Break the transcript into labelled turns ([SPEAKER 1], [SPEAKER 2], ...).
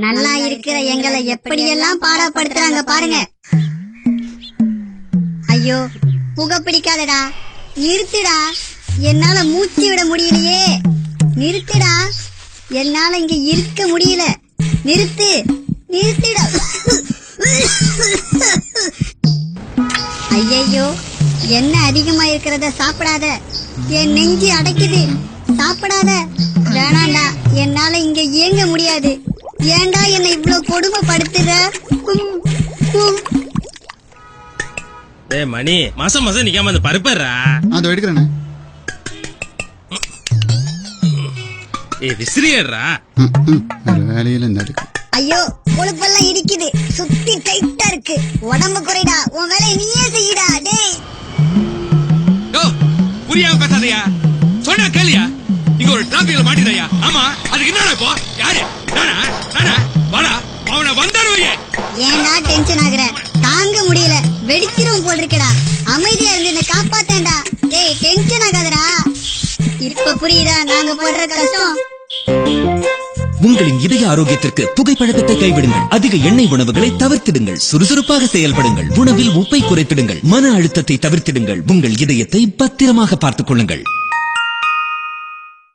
[SPEAKER 1] நல்லா இருக்கிற எங்களை எப்படியெல்லாம் பாடப்படுத்துறாங்க பாருங்க. ஐயோ புகை பிடிக்காதடா, நிறுத்துடா, என்னால மூச்சு விட முடியலையே, நிறுத்துடா, என்னால இங்க இருக்க முடியல, நிறுத்து, நிறுத்துடா. ஐயையோ என்ன அதிகமா இருக்கிறத சாப்பிடாத, என் நெஞ்சு அடைக்குது, சாப்பிடாத. வேணாண்டா, என்னால இங்க இயங்க முடியாது. ஏண்டா என்ன இவ்வளவு கொடுமைப்படுத்துற?
[SPEAKER 2] மணி மாசம் மாசம் நிக்காம அந்த பருப்பறா
[SPEAKER 3] அது எடுக்கிறேன்.
[SPEAKER 2] விசிறியடுறா
[SPEAKER 3] வேலையில நடுக்கு.
[SPEAKER 1] ஐயோ கொழுப்பெல்லாம் இடிக்குது, சுத்தி டைட்டா இருக்கு, உடம்பு குறைடா, உன் வேலையை நீயே செய்யடா. டேய்
[SPEAKER 2] புரியாம பேசாதயா, சொன்னா கேளியா, இங்க ஒரு டிராபிக்ல மாட்டிதையா. ஆமா அதுக்கு என்னடா இப்போ? யாரு நானா நானா வாடா, அவனை வந்தாருவையே.
[SPEAKER 1] ஏன்டா டென்ஷன் ஆகுற? தாங்க முடியல, வெடிச்சிரும் போல் இருக்கடா. அமைதியா இருந்து என்ன காப்பாத்தேன்டா. டேய் டென்ஷன் ஆகாதடா. இப்ப புரியுதா நாங்க படுற கஷ்டம்?
[SPEAKER 4] உங்களின் இதய ஆரோக்கியத்திற்கு புகைப்பழக்கத்தை கைவிடுங்கள். அதிக எண்ணெய் உணவுகளை தவிர்த்திடுங்கள். சுறுசுறுப்பாக செயல்படுங்கள். உணவில் உப்பை குறைத்திடுங்கள். மன அழுத்தத்தை தவிர்த்திடுங்கள். உங்கள் இதயத்தை பத்திரமாக பார்த்துக் கொள்ளுங்கள்.